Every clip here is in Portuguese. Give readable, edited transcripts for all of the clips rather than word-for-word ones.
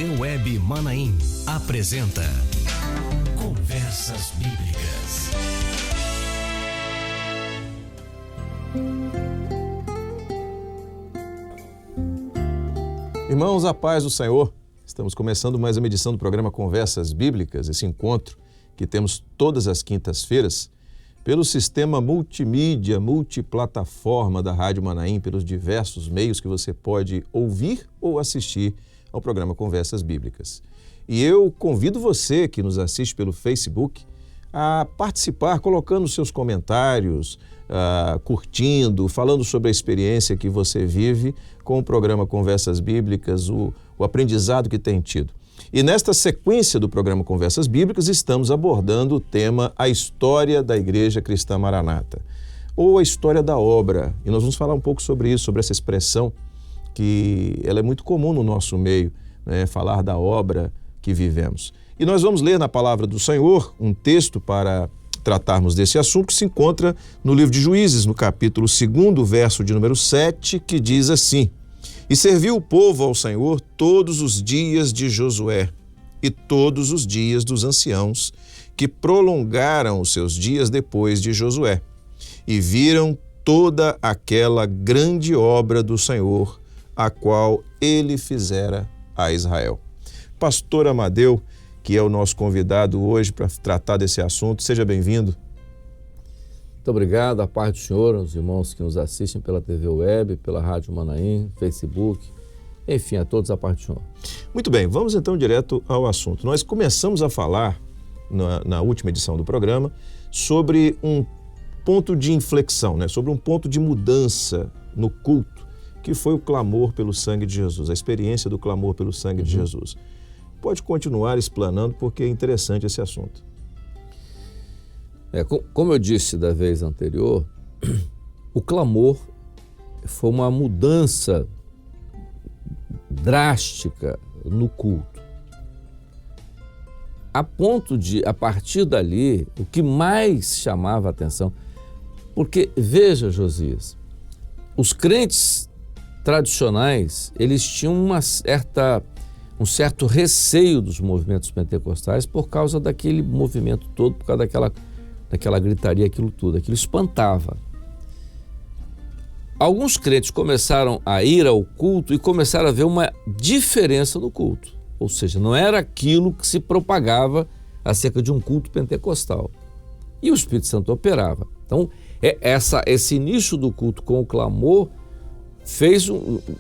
TV Web Manaim apresenta Conversas Bíblicas. Irmãos, a paz do Senhor. Estamos começando mais uma edição do programa Conversas Bíblicas, esse encontro que temos todas as quintas-feiras pelo sistema multimídia, multiplataforma da Rádio Manaim, pelos diversos meios que você pode ouvir ou assistir ao programa Conversas Bíblicas. E eu convido você que nos assiste pelo Facebook a participar, colocando seus comentários, curtindo, falando sobre a experiência que você vive com o programa Conversas Bíblicas, o aprendizado que tem tido. E nesta sequência do programa Conversas Bíblicas, estamos abordando o tema A História da Igreja Cristã Maranata, ou a história da obra. E nós vamos falar um pouco sobre isso, sobre essa expressão que ela é muito comum no nosso meio, né? Falar da obra que vivemos. E nós vamos ler na Palavra do Senhor um texto para tratarmos desse assunto que se encontra no livro de Juízes, no capítulo 2, verso de número 7, que diz assim: E serviu o povo ao Senhor todos os dias de Josué e todos os dias dos anciãos, que prolongaram os seus dias depois de Josué, e viram toda aquela grande obra do Senhor, a qual ele fizera a Israel. Pastor Amadeu, que é o nosso convidado hoje para tratar desse assunto, seja bem-vindo. Muito obrigado, a paz do Senhor, aos irmãos que nos assistem pela TV Web, pela Rádio Manaim, Facebook, enfim, a todos a paz do Senhor. Muito bem, vamos então direto ao assunto. Nós começamos a falar, na última edição do programa, sobre um ponto de inflexão, né? Sobre um ponto de mudança no culto, que foi o clamor pelo sangue de Jesus, a experiência do clamor pelo sangue de Jesus. Pode continuar explanando, porque é interessante esse assunto. Como eu disse da vez anterior, o clamor foi uma mudança drástica no culto. A ponto de, a partir dali, o que mais chamava a atenção, porque, veja, Josias, os crentes tradicionais, eles tinham um certo receio dos movimentos pentecostais por causa daquele movimento todo, por causa daquela gritaria, aquilo tudo, aquilo espantava. Alguns crentes começaram a ir ao culto e começaram a ver uma diferença no culto, ou seja, não era aquilo que se propagava acerca de um culto pentecostal. E o Espírito Santo operava. Então, esse início do culto com o clamor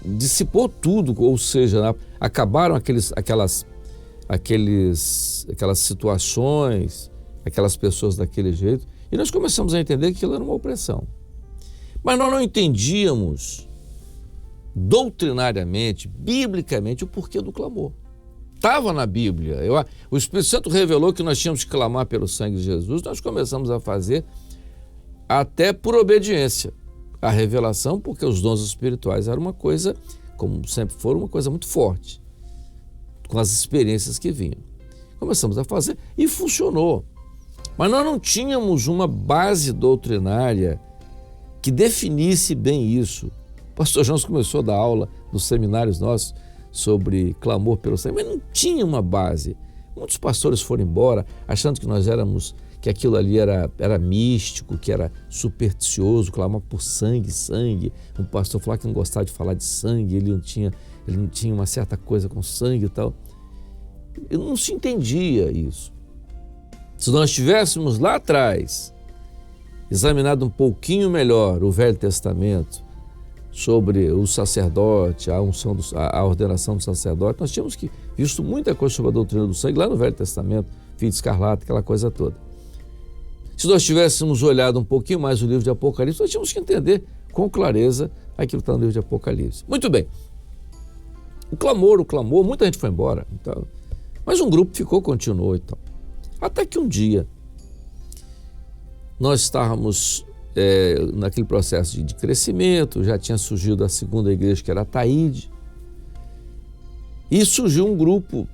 dissipou tudo, ou seja, acabaram aquelas situações, aquelas pessoas daquele jeito, e nós começamos a entender que aquilo era uma opressão. Mas nós não entendíamos doutrinariamente, biblicamente, o porquê do clamor. Estava na Bíblia. O Espírito Santo revelou que nós tínhamos que clamar pelo sangue de Jesus, nós começamos a fazer até por obediência à revelação, porque os dons espirituais eram uma coisa, como sempre foram, uma coisa muito forte, com as experiências que vinham. Começamos a fazer e funcionou. Mas nós não tínhamos uma base doutrinária que definisse bem isso. O pastor Jones começou a dar aula nos seminários nossos sobre clamor pelo sangue, mas não tinha uma base. Muitos pastores foram embora achando que aquilo ali era místico, que era supersticioso, clamar por sangue. Um pastor falou que não gostava de falar de sangue, ele não tinha uma certa coisa com sangue e tal. Não se entendia isso. Se nós tivéssemos lá atrás examinado um pouquinho melhor o Velho Testamento sobre o sacerdote, a ordenação do sacerdote, nós tínhamos visto muita coisa sobre a doutrina do sangue lá no Velho Testamento, fio de escarlate, aquela coisa toda. Se nós tivéssemos olhado um pouquinho mais o livro de Apocalipse, nós tínhamos que entender com clareza aquilo que está no livro de Apocalipse. Muito bem. O clamor, muita gente foi embora, então, mas um grupo continuou e tal. Até que um dia nós estávamos naquele processo de crescimento, já tinha surgido a segunda igreja, que era a Taíde, e surgiu um grupo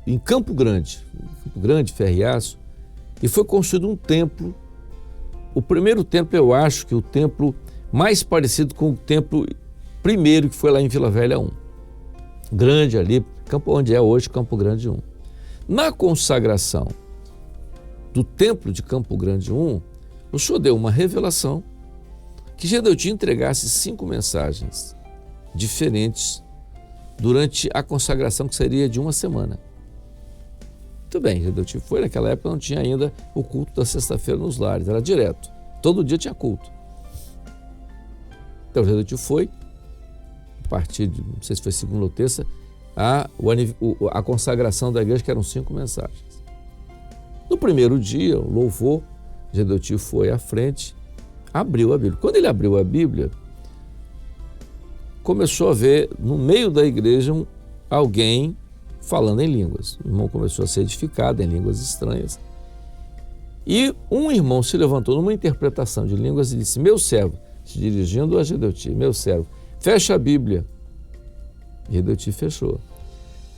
em Campo Grande, Ferriaço, e foi construído um templo. O primeiro templo, eu acho que o templo mais parecido com o templo primeiro, que foi lá em Vila Velha 1. grande ali, onde é hoje Campo Grande 1. Na consagração do templo de Campo Grande 1, o senhor deu uma revelação que Gedeuti entregasse 5 mensagens diferentes durante a consagração, que seria de uma semana. Muito bem, Gedeuti foi, naquela época não tinha ainda o culto da sexta-feira nos lares, era direto, todo dia tinha culto. Então Gedeuti foi, a partir de, não sei se foi segunda ou terça, a consagração da igreja, que eram 5 mensagens. No primeiro dia, o louvor, Gedeuti foi à frente, abriu a Bíblia. Quando ele abriu a Bíblia, começou a ver no meio da igreja alguém falando em línguas. O irmão começou a ser edificado em línguas estranhas. E um irmão se levantou numa interpretação de línguas e disse: meu servo, se dirigindo a Gedeuti, meu servo, fecha a Bíblia. Gedeuti fechou.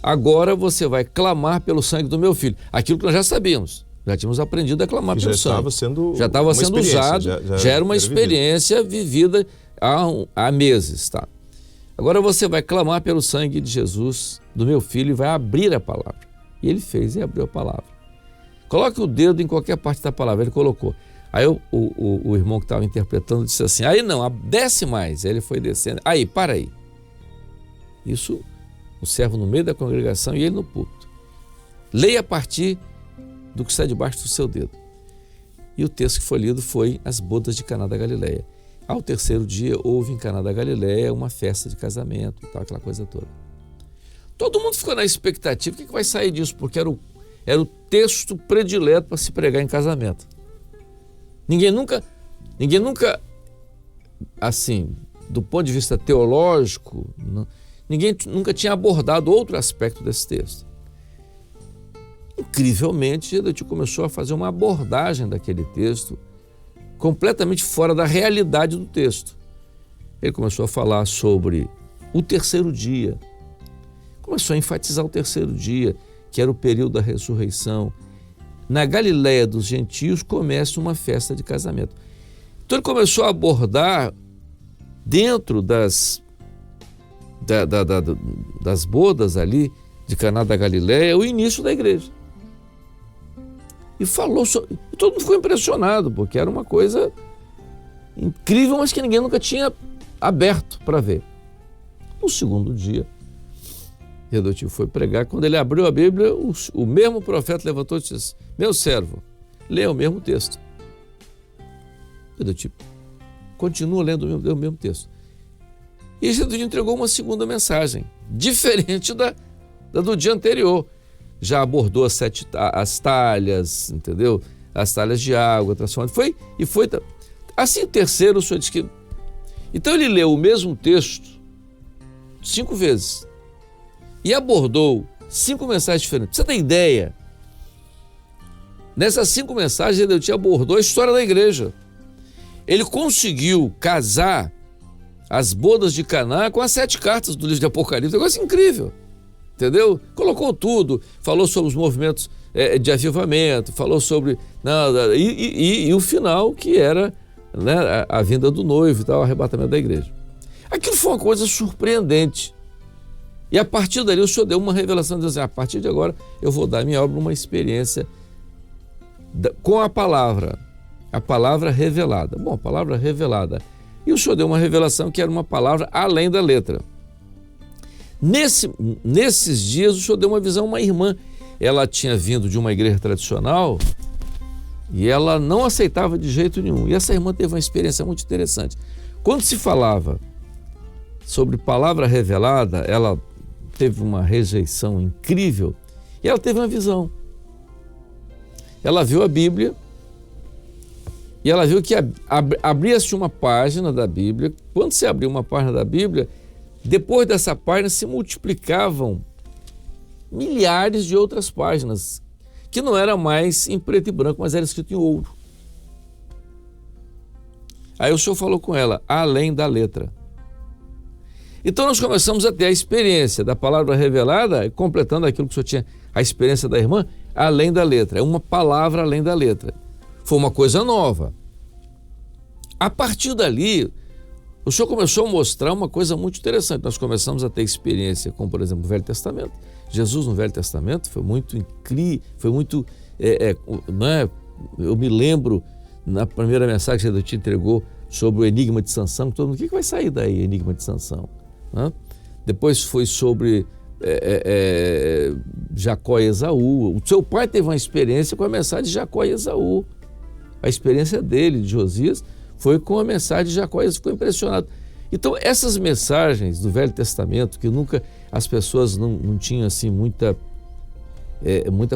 Agora você vai clamar pelo sangue do meu filho. Aquilo que nós já sabíamos. Já tínhamos aprendido a clamar pelo sangue. Já estava sendo usado, já era uma experiência vivida há meses. Tá? Agora você vai clamar pelo sangue de Jesus, do meu filho, e vai abrir a palavra. E ele fez e abriu a palavra. Coloque o dedo em qualquer parte da palavra. Ele colocou. Aí o irmão que estava interpretando disse assim: aí não, desce mais. Aí ele foi descendo. Aí, para aí. Isso, o servo no meio da congregação e ele no púlpito. Leia a partir do que está debaixo do seu dedo. E o texto que foi lido foi as bodas de Caná da Galileia. Ao terceiro dia, houve em Caná da Galileia uma festa de casamento e tal, aquela coisa toda. Todo mundo ficou na expectativa: o que vai sair disso? Porque era o texto predileto para se pregar em casamento. Ninguém nunca, assim, do ponto de vista teológico, ninguém nunca tinha abordado outro aspecto desse texto. Incrivelmente, Gedeuti começou a fazer uma abordagem daquele texto completamente fora da realidade do texto. Ele começou a falar sobre o terceiro dia, começou a enfatizar o terceiro dia, que era o período da ressurreição. Na Galileia dos gentios começa uma festa de casamento. Então ele começou a abordar dentro das bodas ali de Caná da Galileia o início da igreja. E falou sobre... E todo mundo ficou impressionado, porque era uma coisa incrível, mas que ninguém nunca tinha aberto para ver. No segundo dia, Gedeuti foi pregar. Quando ele abriu a Bíblia, o mesmo profeta levantou e disse: meu servo, leia o mesmo texto. Gedeuti continua lendo o mesmo texto. E Gedeuti entregou uma segunda mensagem, diferente da do dia anterior. Já abordou as talhas, entendeu? As talhas de água, transformando. Foi. Assim, o terceiro, o senhor disse que... Então ele leu o mesmo texto 5 vezes e abordou 5 mensagens diferentes. Pra você ter ideia, nessas 5 mensagens, Gedeuti abordou a história da igreja. Ele conseguiu casar as bodas de Caná com as 7 cartas do livro de Apocalipse. Um negócio incrível. Entendeu? Colocou tudo, falou sobre os movimentos de avivamento, falou sobre... E o final, que era, né, a vinda do noivo e tal, o arrebatamento da igreja. Aquilo foi uma coisa surpreendente. E a partir dali o senhor deu uma revelação, dizendo assim: a partir de agora eu vou dar minha obra uma experiência com a palavra revelada. Bom, a palavra revelada. E o senhor deu uma revelação que era uma palavra além da letra. Nesses dias o senhor deu uma visão, uma irmã. Ela tinha vindo de uma igreja tradicional e ela não aceitava de jeito nenhum. E essa irmã teve uma experiência muito interessante. Quando se falava sobre palavra revelada, ela teve uma rejeição incrível e ela teve uma visão. Ela viu a Bíblia e ela viu que abria-se uma página da Bíblia. Quando se abriu uma página da Bíblia, depois dessa página se multiplicavam milhares de outras páginas, que não era mais em preto e branco, mas era escrito em ouro. Aí o senhor falou com ela: além da letra. Então nós começamos a ter a experiência da palavra revelada, completando aquilo que o senhor tinha, a experiência da irmã, além da letra. É uma palavra além da letra. Foi uma coisa nova. A partir dali, o Senhor começou a mostrar uma coisa muito interessante. Nós começamos a ter experiência com, por exemplo, o Velho Testamento. Jesus no Velho Testamento foi muito incrível, foi muito... né? Eu me lembro, na primeira mensagem que Jesus te entregou sobre o enigma de Sansão, todo mundo, o que vai sair daí, enigma de Sansão? Né? Depois foi sobre Jacó e Esaú. O seu pai teve uma experiência com a mensagem de Jacó e Esaú. A experiência dele, de Josias, foi com a mensagem de Jacó e Esaú, ficou impressionado. Então, essas mensagens do Velho Testamento, que nunca as pessoas não tinham assim, muita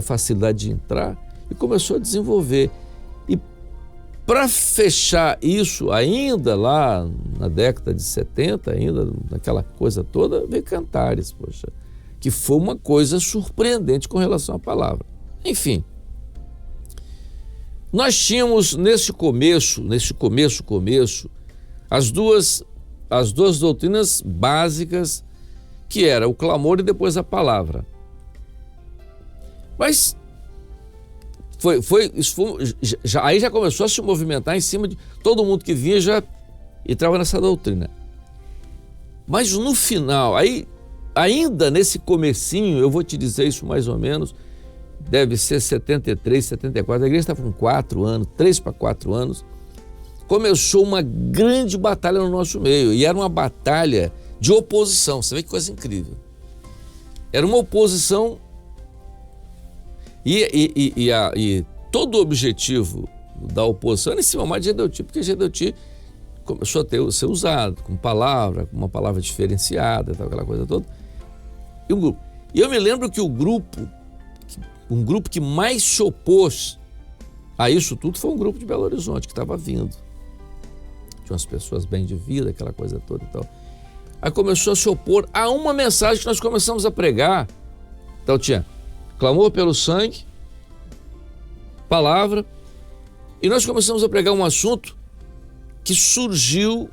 facilidade de entrar, e começou a desenvolver. E para fechar isso, ainda lá na década de 70, ainda naquela coisa toda, veio Cantares, poxa, que foi uma coisa surpreendente com relação à palavra. Enfim, nós tínhamos nesse começo, as duas doutrinas básicas, que era o clamor e depois a palavra. Mas aí já começou a se movimentar em cima de todo mundo que vinha, já entrava nessa doutrina. Mas no final, aí, ainda nesse comecinho, eu vou te dizer isso mais ou menos, deve ser 73, 74, a igreja estava com 4 anos, 3 para 4 anos, começou uma grande batalha no nosso meio, e era uma batalha de oposição. Você vê que coisa incrível. Era uma oposição e todo o objetivo da oposição era em cima mais de Gedeuti, porque Gedeuti começou a ser usado com palavra, com uma palavra diferenciada, aquela coisa toda. E um grupo. E eu me lembro que um grupo que mais se opôs a isso tudo foi um grupo de Belo Horizonte que estava vindo. Tinha umas pessoas bem de vida, aquela coisa toda e tal. Aí começou a se opor a uma mensagem que nós começamos a pregar. Então tinha clamor pelo sangue, palavra, e nós começamos a pregar um assunto que surgiu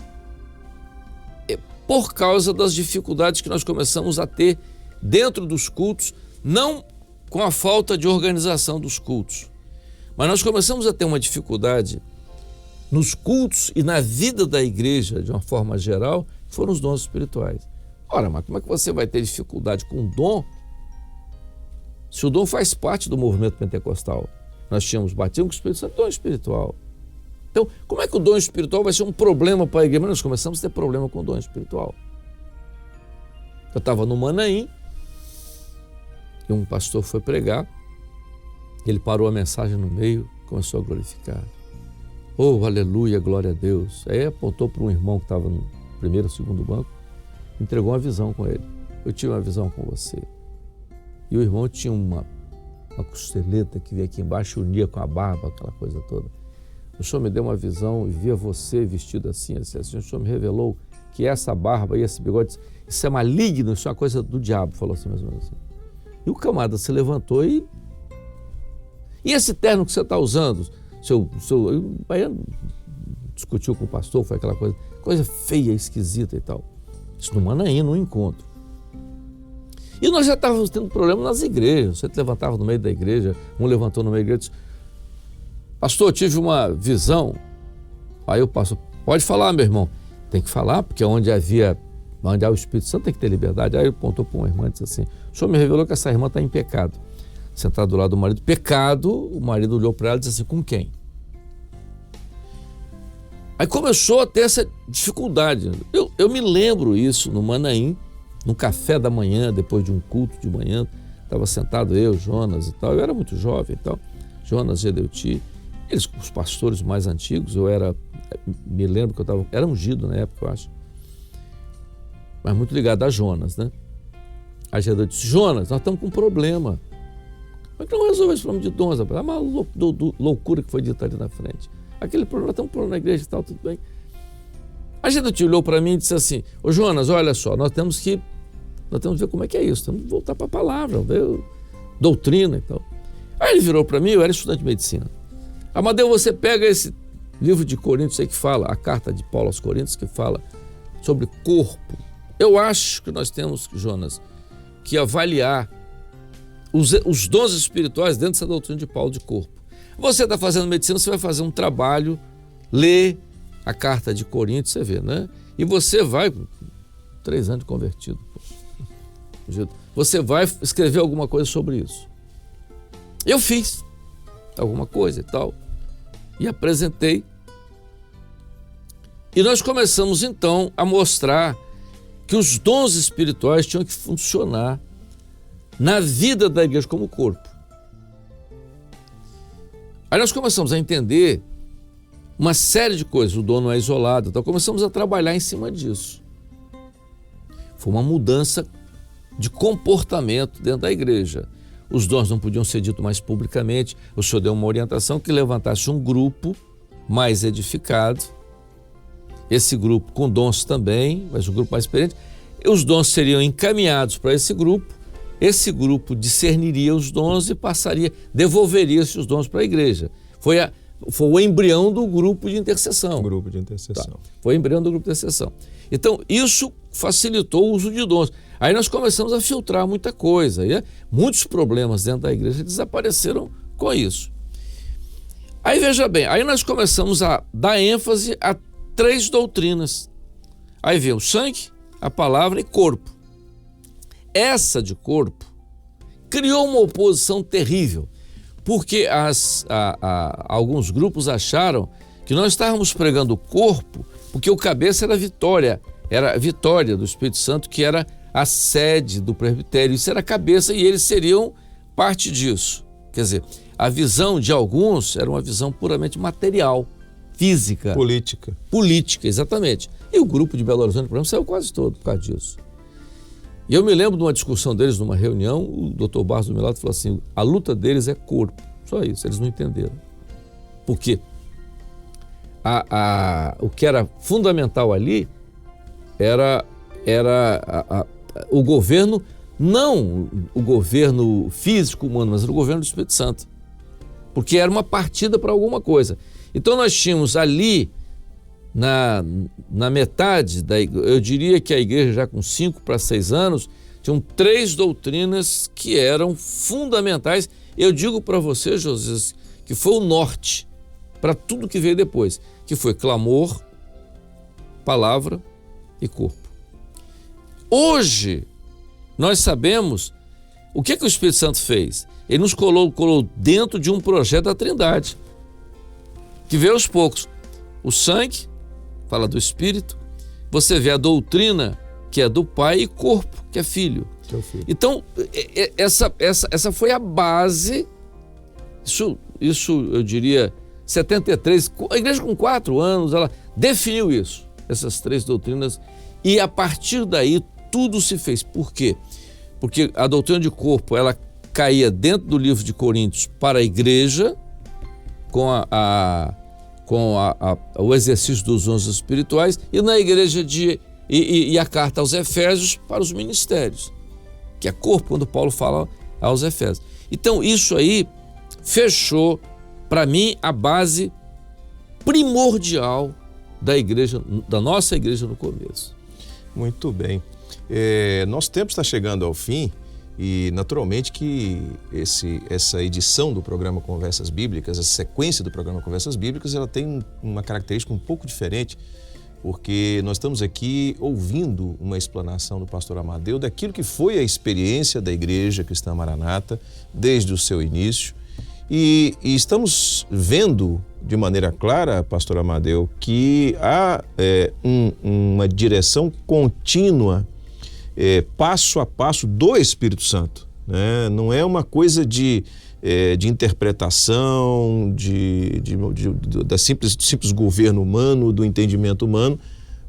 por causa das dificuldades que nós começamos a ter dentro dos cultos, não com a falta de organização dos cultos, mas nós começamos a ter uma dificuldade nos cultos e na vida da igreja, de uma forma geral, foram os dons espirituais. Ora, mas como é que você vai ter dificuldade com o dom se o dom faz parte do movimento pentecostal? Nós tínhamos batismo com o Espírito Santo, dom espiritual. Então, como é que o dom espiritual vai ser um problema para a igreja? Mas nós começamos a ter problema com o dom espiritual. Eu estava no Manaim, e um pastor foi pregar, ele parou a mensagem no meio, começou a glorificar. Oh, aleluia, glória a Deus. Aí apontou para um irmão que estava no primeiro ou segundo banco, entregou uma visão com ele. Eu tive uma visão com você. E o irmão tinha uma costeleta que vinha aqui embaixo, unia com a barba, aquela coisa toda. O Senhor me deu uma visão e via você vestido assim, assim, assim. O Senhor me revelou que essa barba e esse bigode, isso é maligno, isso é uma coisa do diabo, falou assim mais ou menos assim. E o camarada se levantou e esse terno que você está usando? O baiano discutiu com o pastor, foi aquela coisa feia, esquisita e tal. Isso no Manaim, num encontro. E nós já estávamos tendo problema nas igrejas. Você levantava no meio da igreja, um levantou no meio da igreja e disse: pastor, eu tive uma visão. Aí o pastor: pode falar, meu irmão. Tem que falar, porque onde há o Espírito Santo tem que ter liberdade. Aí ele apontou para uma irmã e disse assim: o senhor me revelou que essa irmã está em pecado. Sentado do lado do marido, pecado. O marido olhou para ela e disse assim: com quem? Aí começou a ter essa dificuldade. Eu me lembro isso no Manaim, no café da manhã, depois de um culto de manhã, estava sentado eu, Jonas e tal, eu era muito jovem e tal, Jonas, Gedeuti, eles, os pastores mais antigos, me lembro que eu era ungido na época, eu acho, mas muito ligado a Jonas, né? Aí Gedeuti disse: Jonas, nós estamos com um problema. Mas não resolveu esse problema de dons, rapaz. É uma loucura que foi dita ali na frente. Aquele problema, tem um problema na igreja e tal, tudo bem. A gente olhou para mim e disse assim: ô Jonas, olha só, nós temos que ver como é que é isso, temos que voltar para a palavra, ver doutrina e tal. Aí ele virou para mim, eu era estudante de medicina. Amadeu, você pega esse livro de Coríntios aí que fala, a carta de Paulo aos Coríntios, que fala sobre corpo. Eu acho que nós temos, Jonas, que avaliar os dons espirituais dentro dessa doutrina de Paulo de corpo. Você está fazendo medicina, você vai fazer um trabalho, ler a carta de Coríntios, você vê, né? E você vai, 3 anos de convertido, você vai escrever alguma coisa sobre isso. Eu fiz alguma coisa e tal, e apresentei. E nós começamos então a mostrar que os dons espirituais tinham que funcionar na vida da igreja como corpo. Aí nós começamos a entender uma série de coisas, o dom não é isolado, então começamos a trabalhar em cima disso. Foi uma mudança de comportamento dentro da igreja. Os dons não podiam ser ditos mais publicamente. O senhor deu uma orientação que levantasse um grupo mais edificado, esse grupo com dons também, mas um grupo mais experiente. Os dons seriam encaminhados para esse grupo discerniria os dons e devolveria esses dons para a igreja. Foi o embrião do grupo de intercessão. Grupo de intercessão. Tá. Foi o embrião do grupo de intercessão. Então, isso facilitou o uso de dons. Aí nós começamos a filtrar muita coisa. E muitos problemas dentro da igreja desapareceram com isso. Aí veja bem, aí nós começamos a dar ênfase a 3 doutrinas. Aí vem o sangue, a palavra e corpo. Essa de corpo criou uma oposição terrível, porque alguns grupos acharam que nós estávamos pregando o corpo porque o cabeça era a vitória do Espírito Santo, que era a sede do presbitério. Isso era a cabeça e eles seriam parte disso. Quer dizer, a visão de alguns era uma visão puramente material, física. Política, exatamente. E o grupo de Belo Horizonte, por exemplo, saiu quase todo por causa disso. E eu me lembro de uma discussão deles numa reunião, o Dr. Barros do meu lado falou assim, a luta deles é corpo. Só isso, eles não entenderam. Por quê? O que era fundamental ali era o governo, não o governo físico humano, mas era o governo do Espírito Santo. Porque era uma partida para alguma coisa. Então nós tínhamos ali, na metade, eu diria que a igreja já com 5 para 6 anos, tinham 3 doutrinas que eram fundamentais. Eu digo para você, José, que foi o norte para tudo que veio depois, que foi clamor, palavra e corpo. Hoje, nós sabemos o que o Espírito Santo fez. Ele nos colocou dentro de um projeto da Trindade, que veio aos poucos. O sangue fala do Espírito, você vê a doutrina, que é do Pai, e corpo, que é filho. Então, essa foi a base, isso eu diria, 73, a igreja com 4 anos, ela definiu isso, essas 3 doutrinas, e a partir daí tudo se fez. Por quê? Porque a doutrina de corpo, ela caía dentro do livro de Coríntios para a igreja, com o exercício dos dons espirituais, e na igreja e a carta aos Efésios para os ministérios, que é corpo, quando Paulo fala aos Efésios. Então isso aí fechou, para mim, a base primordial da igreja, da nossa igreja no começo. Muito bem. Nosso tempo está chegando ao fim e, naturalmente, que essa edição do programa Conversas Bíblicas, a sequência do programa Conversas Bíblicas, ela tem uma característica um pouco diferente, porque nós estamos aqui ouvindo uma explanação do pastor Amadeu daquilo que foi a experiência da Igreja Cristã Maranata desde o seu início. E estamos vendo de maneira clara, pastor Amadeu, que há uma direção contínua, passo a passo do Espírito Santo, né? Não é uma coisa de interpretação, da simples governo humano, do entendimento humano,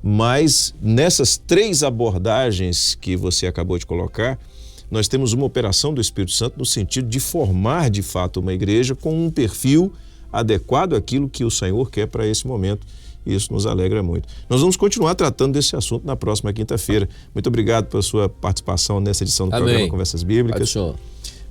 mas nessas 3 abordagens que você acabou de colocar, nós temos uma operação do Espírito Santo no sentido de formar de fato uma igreja com um perfil adequado àquilo que o Senhor quer para esse momento. Isso nos alegra muito. Nós vamos continuar tratando desse assunto na próxima quinta-feira. Muito obrigado pela sua participação nessa edição do programa Conversas Bíblicas.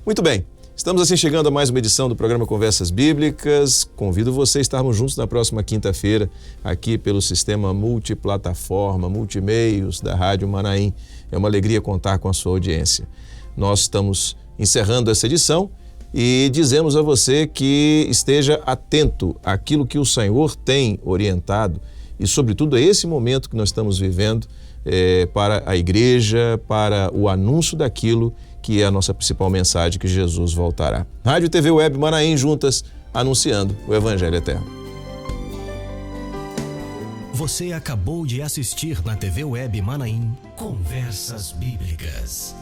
Muito bem. Estamos assim chegando a mais uma edição do programa Conversas Bíblicas. Convido você a estarmos juntos na próxima quinta-feira, aqui pelo sistema multiplataforma, multimeios da Rádio Manaim. É uma alegria contar com a sua audiência. Nós estamos encerrando essa edição e dizemos a você que esteja atento àquilo que o Senhor tem orientado e, sobretudo, a esse momento que nós estamos vivendo, para a igreja, para o anúncio daquilo que é a nossa principal mensagem, que Jesus voltará. Rádio e TV Web Manaim juntas, anunciando o Evangelho Eterno. Você acabou de assistir na TV Web Manaim Conversas Bíblicas.